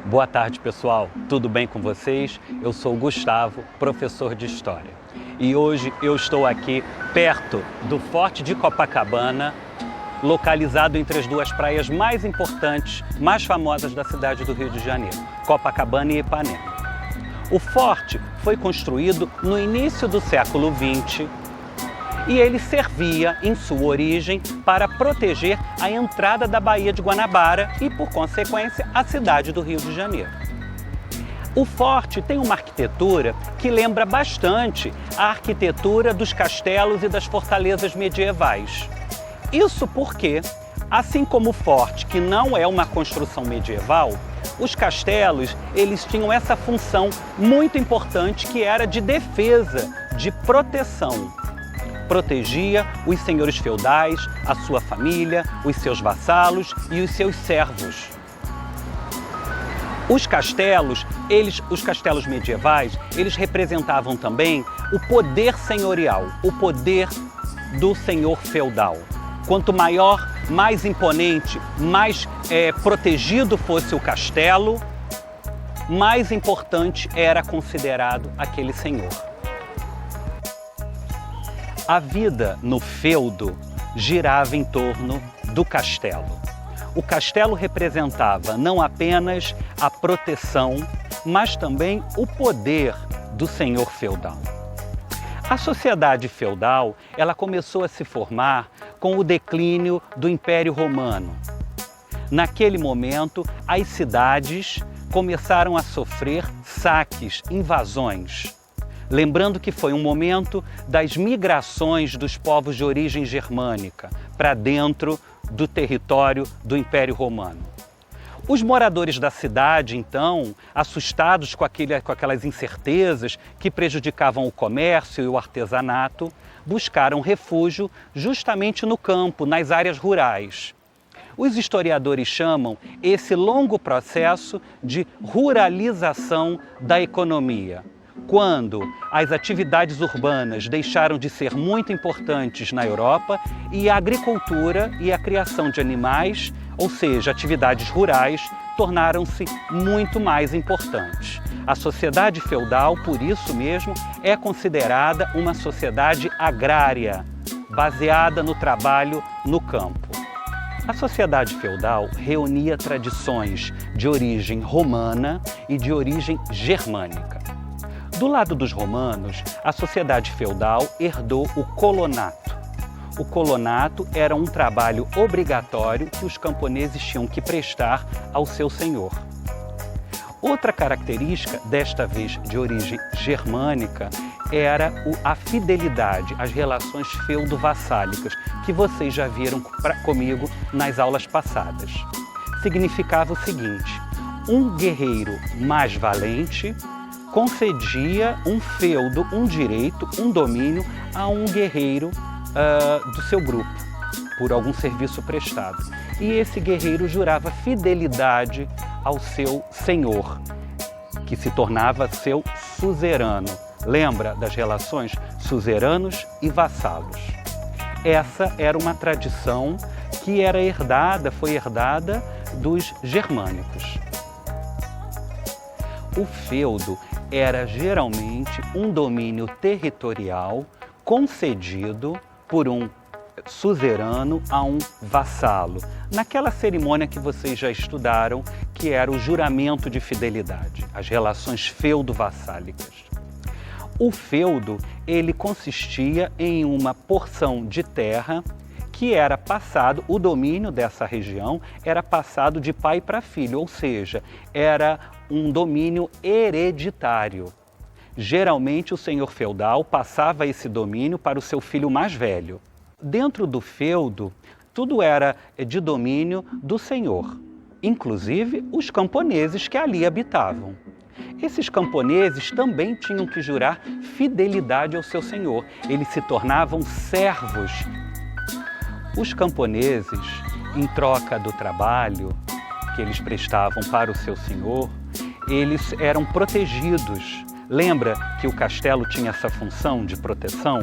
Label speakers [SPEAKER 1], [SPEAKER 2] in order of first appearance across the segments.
[SPEAKER 1] Boa tarde, pessoal. Tudo bem com vocês? Eu sou o Gustavo, professor de História. E hoje eu estou aqui perto do Forte de Copacabana, localizado entre as duas praias mais importantes, mais famosas da cidade do Rio de Janeiro, Copacabana e Ipanema. O forte foi construído no início do século XX e ele servia, em sua origem, para proteger a entrada da Baía de Guanabara e, por consequência, a cidade do Rio de Janeiro. O forte tem uma arquitetura que lembra bastante a arquitetura dos castelos e das fortalezas medievais. Isso porque, assim como o forte, que não é uma construção medieval, os castelos, eles tinham essa função muito importante que era de defesa, de proteção. Protegia os senhores feudais, a sua família, os seus vassalos e os seus servos. Os castelos medievais, eles representavam também o poder senhorial, o poder do senhor feudal. Quanto maior, mais imponente, mais protegido fosse o castelo, mais importante era considerado aquele senhor. A vida no feudo girava em torno do castelo. O castelo representava não apenas a proteção, mas também o poder do senhor feudal. A sociedade feudal, ela começou a se formar com o declínio do Império Romano. Naquele momento, as cidades começaram a sofrer saques, invasões. Lembrando que foi um momento das migrações dos povos de origem germânica para dentro do território do Império Romano. Os moradores da cidade, então, assustados com aquelas incertezas que prejudicavam o comércio e o artesanato, buscaram refúgio justamente no campo, nas áreas rurais. Os historiadores chamam esse longo processo de ruralização da economia. Quando as atividades urbanas deixaram de ser muito importantes na Europa e a agricultura e a criação de animais, ou seja, atividades rurais, tornaram-se muito mais importantes. A sociedade feudal, por isso mesmo, é considerada uma sociedade agrária, baseada no trabalho no campo. A sociedade feudal reunia tradições de origem romana e de origem germânica. Do lado dos romanos, a sociedade feudal herdou o colonato. O colonato era um trabalho obrigatório que os camponeses tinham que prestar ao seu senhor. Outra característica, desta vez de origem germânica, era a fidelidade, as relações feudo-vassálicas, que vocês já viram comigo nas aulas passadas. Significava o seguinte: um guerreiro mais valente concedia um feudo, um direito, um domínio a um guerreiro do seu grupo, por algum serviço prestado. E esse guerreiro jurava fidelidade ao seu senhor, que se tornava seu suzerano. Lembra das relações suzeranos e vassalos? Essa era uma tradição que foi herdada dos germânicos. O feudo era geralmente um domínio territorial concedido por um suzerano a um vassalo, naquela cerimônia que vocês já estudaram, que era o juramento de fidelidade, as relações feudo-vassálicas. O feudo, ele consistia em uma porção de terra que era passado, o domínio dessa região era passado de pai para filho, ou seja, era um domínio hereditário. Geralmente o senhor feudal passava esse domínio para o seu filho mais velho. Dentro do feudo, tudo era de domínio do senhor, inclusive os camponeses que ali habitavam. Esses camponeses também tinham que jurar fidelidade ao seu senhor, eles se tornavam servos. Os camponeses, em troca do trabalho que eles prestavam para o seu senhor, eles eram protegidos. Lembra que o castelo tinha essa função de proteção?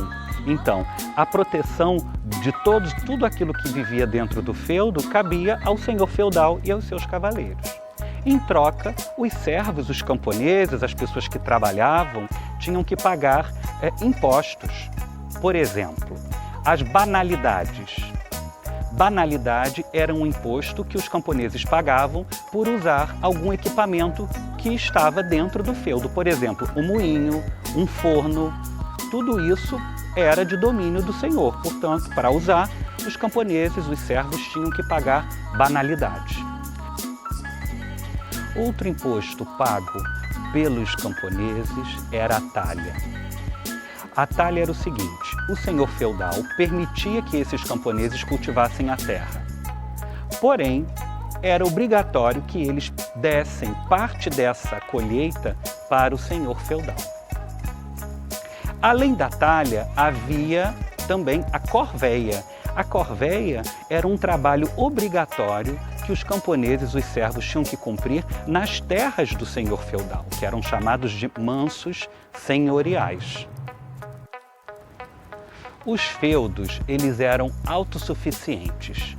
[SPEAKER 1] Então, a proteção de tudo aquilo que vivia dentro do feudo cabia ao senhor feudal e aos seus cavaleiros. Em troca, os servos, os camponeses, as pessoas que trabalhavam, tinham que pagar impostos. Por exemplo, as banalidades. Banalidade era um imposto que os camponeses pagavam por usar algum equipamento que estava dentro do feudo. Por exemplo, um moinho, um forno, tudo isso era de domínio do senhor. Portanto, para usar, os camponeses, os servos, tinham que pagar banalidades. Outro imposto pago pelos camponeses era a talha. A talha era o seguinte: o senhor feudal permitia que esses camponeses cultivassem a terra. Porém, era obrigatório que eles dessem parte dessa colheita para o senhor feudal. Além da talha, havia também a corveia. A corveia era um trabalho obrigatório que os camponeses, os servos, tinham que cumprir nas terras do senhor feudal, que eram chamados de mansos senhoriais. Os feudos, eles eram autossuficientes,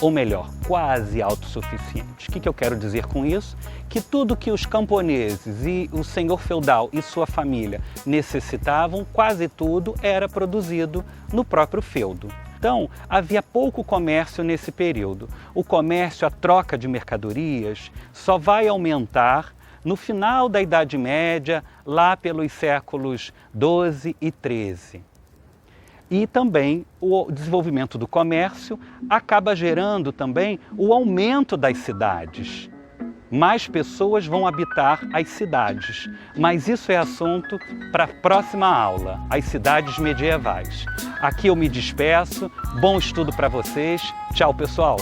[SPEAKER 1] ou melhor, quase autossuficientes. O que eu quero dizer com isso? Que tudo que os camponeses e o senhor feudal e sua família necessitavam, quase tudo era produzido no próprio feudo. Então, havia pouco comércio nesse período. O comércio, a troca de mercadorias, só vai aumentar no final da Idade Média, lá pelos séculos XII e XIII. E também o desenvolvimento do comércio acaba gerando também o aumento das cidades. Mais pessoas vão habitar as cidades, mas isso é assunto para a próxima aula, as cidades medievais. Aqui eu me despeço, bom estudo para vocês, tchau pessoal!